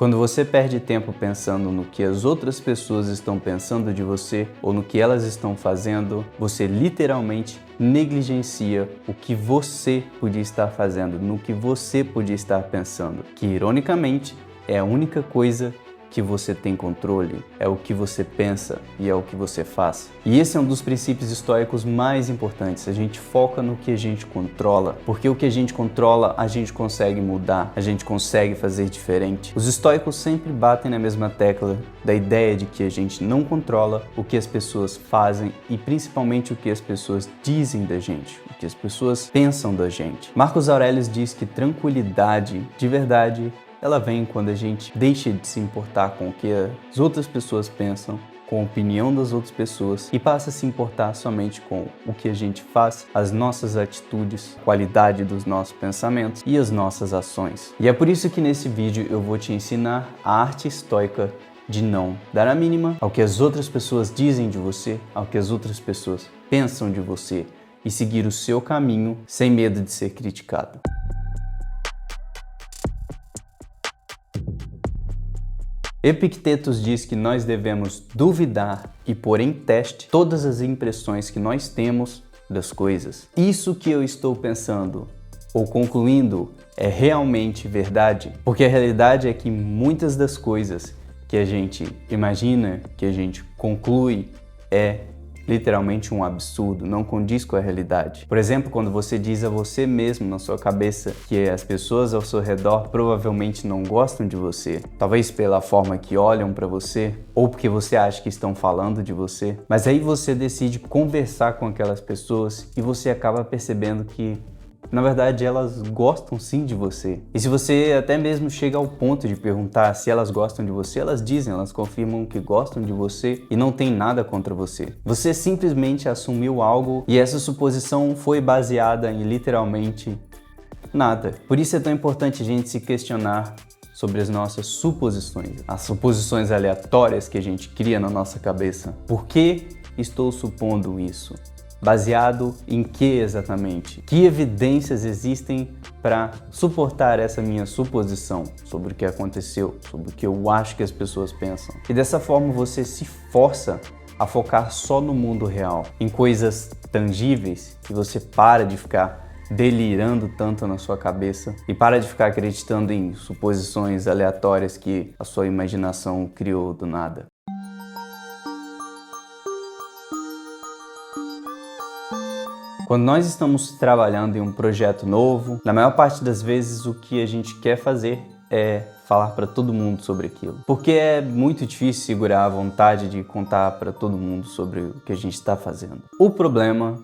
Quando você perde tempo pensando no que as outras pessoas estão pensando de você ou no que elas estão fazendo, você literalmente negligencia o que você podia estar fazendo, no que você podia estar pensando, que ironicamente é a única coisa que você tem controle, é o que você pensa e é o que você faz. E esse é um dos princípios estoicos mais importantes. A gente foca no que a gente controla, porque o que a gente controla a gente consegue mudar, a gente consegue fazer diferente. Os estoicos sempre batem na mesma tecla da ideia de que a gente não controla o que as pessoas fazem e principalmente o que as pessoas dizem da gente, o que as pessoas pensam da gente. Marcos Aurelius diz que tranquilidade de verdade ela vem quando a gente deixa de se importar com o que as outras pessoas pensam, com a opinião das outras pessoas e passa a se importar somente com o que a gente faz, as nossas atitudes, a qualidade dos nossos pensamentos e as nossas ações. E é por isso que nesse vídeo eu vou te ensinar a arte estoica de não dar a mínima ao que as outras pessoas dizem de você, ao que as outras pessoas pensam de você e seguir o seu caminho sem medo de ser criticado. Epictetus diz que nós devemos duvidar e pôr em teste todas as impressões que nós temos das coisas. Isso que eu estou pensando ou concluindo é realmente verdade? Porque a realidade é que muitas das coisas que a gente imagina, que a gente conclui, é literalmente um absurdo, não condiz com a realidade. Por exemplo, quando você diz a você mesmo na sua cabeça que as pessoas ao seu redor provavelmente não gostam de você, talvez pela forma que olham para você, ou porque você acha que estão falando de você, mas aí você decide conversar com aquelas pessoas e você acaba percebendo que na verdade, elas gostam sim de você. E se você até mesmo chega ao ponto de perguntar se elas gostam de você, elas dizem, elas confirmam que gostam de você e não tem nada contra você. Você simplesmente assumiu algo e essa suposição foi baseada em literalmente nada. Por isso é tão importante a gente se questionar sobre as nossas suposições, as suposições aleatórias que a gente cria na nossa cabeça. Por que estou supondo isso? Baseado em que exatamente? Que evidências existem para suportar essa minha suposição sobre o que aconteceu, sobre o que eu acho que as pessoas pensam? E dessa forma você se força a focar só no mundo real, em coisas tangíveis, e você para de ficar delirando tanto na sua cabeça e para de ficar acreditando em suposições aleatórias que a sua imaginação criou do nada. Quando nós estamos trabalhando em um projeto novo, na maior parte das vezes o que a gente quer fazer é falar para todo mundo sobre aquilo. Porque é muito difícil segurar a vontade de contar para todo mundo sobre o que a gente está fazendo. O problema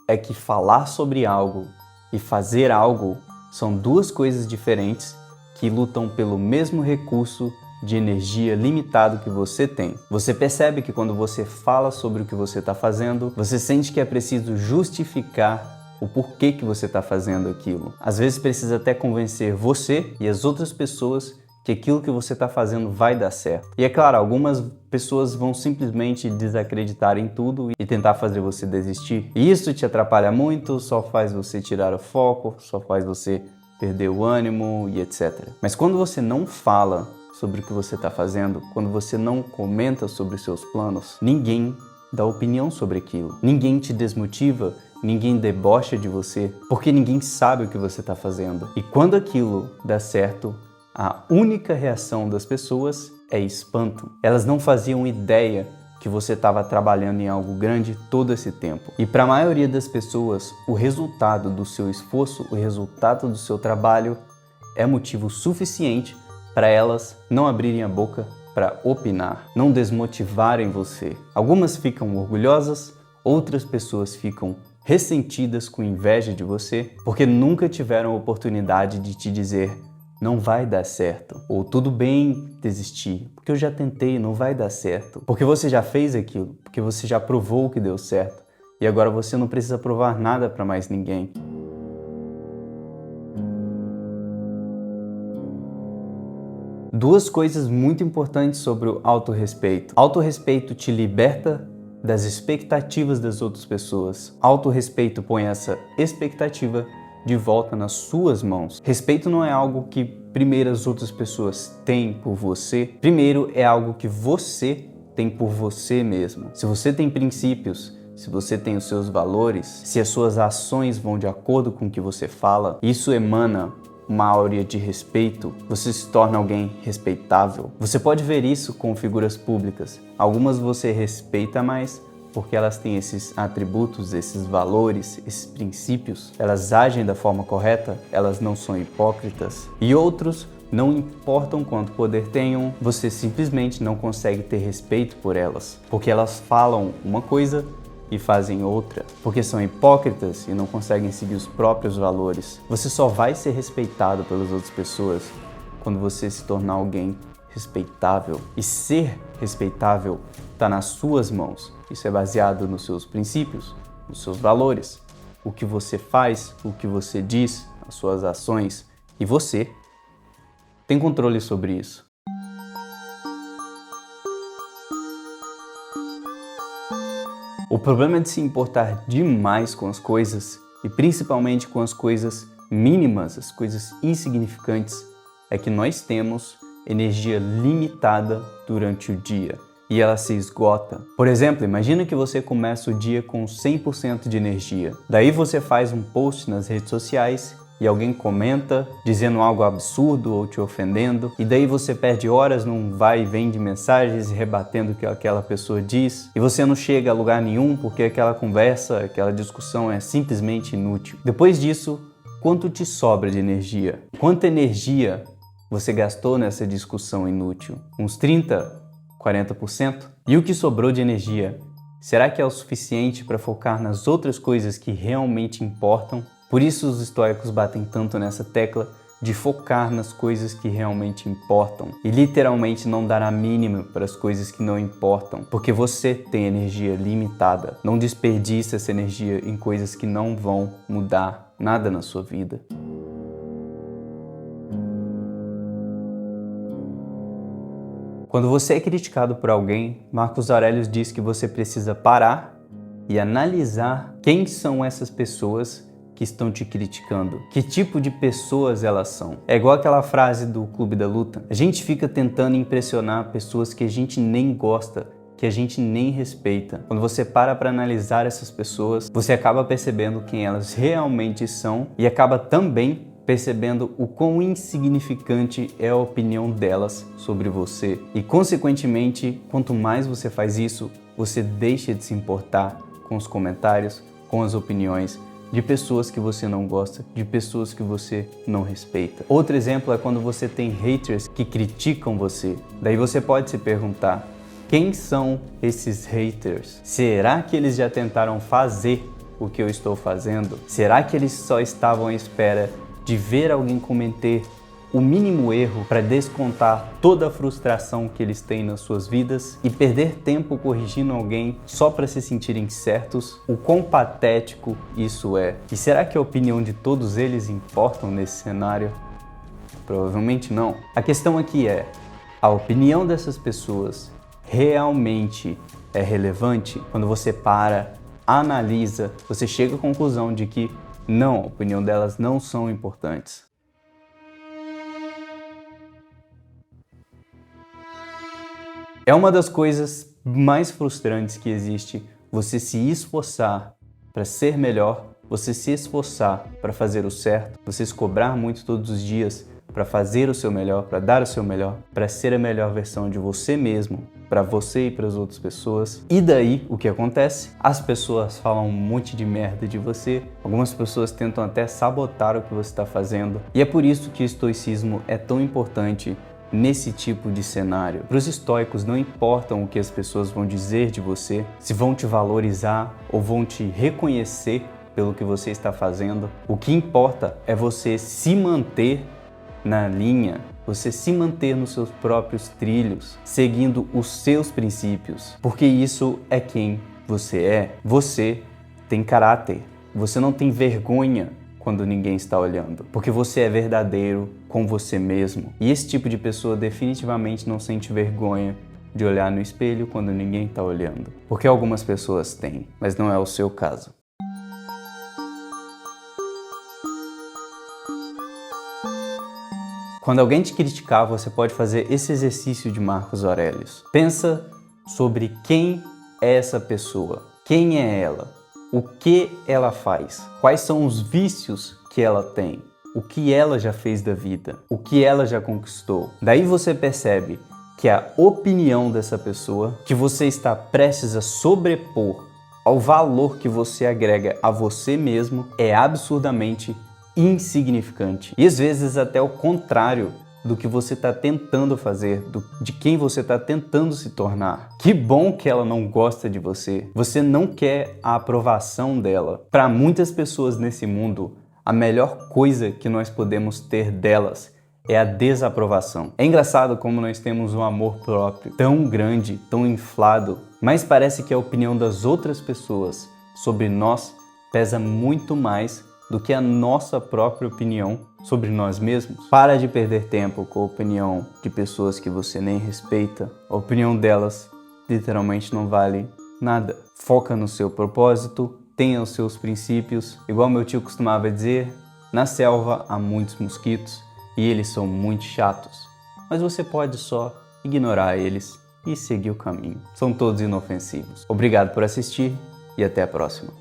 é que falar sobre algo e fazer algo são duas coisas diferentes que lutam pelo mesmo recurso de energia limitado que você tem. Você percebe que quando você fala sobre o que você está fazendo, você sente que é preciso justificar o porquê que você está fazendo aquilo. Às vezes precisa até convencer você e as outras pessoas que aquilo que você está fazendo vai dar certo. E é claro, algumas pessoas vão simplesmente desacreditar em tudo e tentar fazer você desistir. E isso te atrapalha muito, só faz você tirar o foco, só faz você perder o ânimo e etc. Mas quando você não fala sobre o que você está fazendo, quando você não comenta sobre os seus planos, ninguém dá opinião sobre aquilo. Ninguém te desmotiva, ninguém debocha de você, porque ninguém sabe o que você está fazendo. E quando aquilo dá certo, a única reação das pessoas é espanto. Elas não faziam ideia que você estava trabalhando em algo grande todo esse tempo. E para a maioria das pessoas, o resultado do seu esforço, o resultado do seu trabalho é motivo suficiente para elas não abrirem a boca para opinar, não desmotivarem você. Algumas ficam orgulhosas, outras pessoas ficam ressentidas com inveja de você, porque nunca tiveram a oportunidade de te dizer não vai dar certo, ou tudo bem desistir, porque eu já tentei, não vai dar certo, porque você já fez aquilo, porque você já provou que deu certo, e agora você não precisa provar nada para mais ninguém. Duas coisas muito importantes sobre o autorrespeito. Autorrespeito te liberta das expectativas das outras pessoas. Autorrespeito põe essa expectativa de volta nas suas mãos. Respeito não é algo que primeiro as outras pessoas têm por você? Primeiro é algo que você tem por você mesmo. Se você tem princípios, se você tem os seus valores, se as suas ações vão de acordo com o que você fala, isso emana uma áurea de respeito, você se torna alguém respeitável. Você pode ver isso com figuras públicas. Algumas você respeita mais porque elas têm esses atributos, esses valores, esses princípios. Elas agem da forma correta, elas não são hipócritas. E outros, não importam quanto poder tenham, você simplesmente não consegue ter respeito por elas, porque elas falam uma coisa e fazem outra, porque são hipócritas e não conseguem seguir os próprios valores. Você só vai ser respeitado pelas outras pessoas quando você se tornar alguém respeitável. E ser respeitável está nas suas mãos. Isso é baseado nos seus princípios, nos seus valores, o que você faz, o que você diz, as suas ações, e você tem controle sobre isso. O problema de se importar demais com as coisas, e principalmente com as coisas mínimas, as coisas insignificantes, é que nós temos energia limitada durante o dia e ela se esgota. Por exemplo, imagina que você começa o dia com 100% de energia. Daí você faz um post nas redes sociais e alguém comenta dizendo algo absurdo ou te ofendendo, e daí você perde horas num vai e vem de mensagens rebatendo o que aquela pessoa diz, e você não chega a lugar nenhum porque aquela conversa, aquela discussão é simplesmente inútil. Depois disso, quanto te sobra de energia? Quanta energia você gastou nessa discussão inútil? Uns 30%? 40%? E o que sobrou de energia? Será que é o suficiente para focar nas outras coisas que realmente importam? Por isso os estoicos batem tanto nessa tecla de focar nas coisas que realmente importam e literalmente não dar a mínima para as coisas que não importam, porque você tem energia limitada. Não desperdice essa energia em coisas que não vão mudar nada na sua vida. Quando você é criticado por alguém, Marcos Aurelius diz que você precisa parar e analisar quem são essas pessoas que estão te criticando. Que tipo de pessoas elas são? É igual aquela frase do Clube da Luta. A gente fica tentando impressionar pessoas que a gente nem gosta, que a gente nem respeita. Quando você para analisar essas pessoas, você acaba percebendo quem elas realmente são e acaba também percebendo o quão insignificante é a opinião delas sobre você. E, consequentemente, quanto mais você faz isso, você deixa de se importar com os comentários, com as opiniões de pessoas que você não gosta, de pessoas que você não respeita. Outro exemplo é quando você tem haters que criticam você. Daí você pode se perguntar, quem são esses haters? Será que eles já tentaram fazer o que eu estou fazendo? Será que eles só estavam à espera de ver alguém cometer o mínimo erro para descontar toda a frustração que eles têm nas suas vidas e perder tempo corrigindo alguém só para se sentirem certos? O quão patético isso é? E será que a opinião de todos eles importam nesse cenário? Provavelmente não. A questão aqui é, a opinião dessas pessoas realmente é relevante? Quando você para, analisa, você chega à conclusão de que não, a opinião delas não são importantes. É uma das coisas mais frustrantes que existe, você se esforçar para ser melhor, você se esforçar para fazer o certo, você se cobrar muito todos os dias para fazer o seu melhor, para dar o seu melhor, para ser a melhor versão de você mesmo, para você e para as outras pessoas. E daí, o que acontece? As pessoas falam um monte de merda de você, algumas pessoas tentam até sabotar o que você está fazendo. E é por isso que o estoicismo é tão importante nesse tipo de cenário. Para os estoicos não importam o que as pessoas vão dizer de você, se vão te valorizar ou vão te reconhecer pelo que você está fazendo. O que importa é você se manter na linha, você se manter nos seus próprios trilhos, seguindo os seus princípios, porque isso é quem você é. Você tem caráter, você não tem vergonha quando ninguém está olhando, porque você é verdadeiro com você mesmo. E esse tipo de pessoa definitivamente não sente vergonha de olhar no espelho quando ninguém está olhando, porque algumas pessoas têm, mas não é o seu caso. Quando alguém te criticar, você pode fazer esse exercício de Marcos Aurelius. Pensa sobre quem é essa pessoa, quem é ela, o que ela faz, quais são os vícios que ela tem, o que ela já fez da vida, o que ela já conquistou. Daí você percebe que a opinião dessa pessoa, que você está prestes a sobrepor ao valor que você agrega a você mesmo, é absurdamente insignificante. E às vezes até o contrário do que você está tentando fazer, de quem você está tentando se tornar. Que bom que ela não gosta de você. Você não quer a aprovação dela. Para muitas pessoas nesse mundo, a melhor coisa que nós podemos ter delas é a desaprovação. É engraçado como nós temos um amor próprio tão grande, tão inflado, mas parece que a opinião das outras pessoas sobre nós pesa muito mais do que a nossa própria opinião sobre nós mesmos. Para de perder tempo com a opinião de pessoas que você nem respeita. A opinião delas literalmente não vale nada. Foca no seu propósito, tenha os seus princípios. Igual meu tio costumava dizer, na selva há muitos mosquitos e eles são muito chatos, mas você pode só ignorar eles e seguir o caminho. São todos inofensivos. Obrigado por assistir e até a próxima.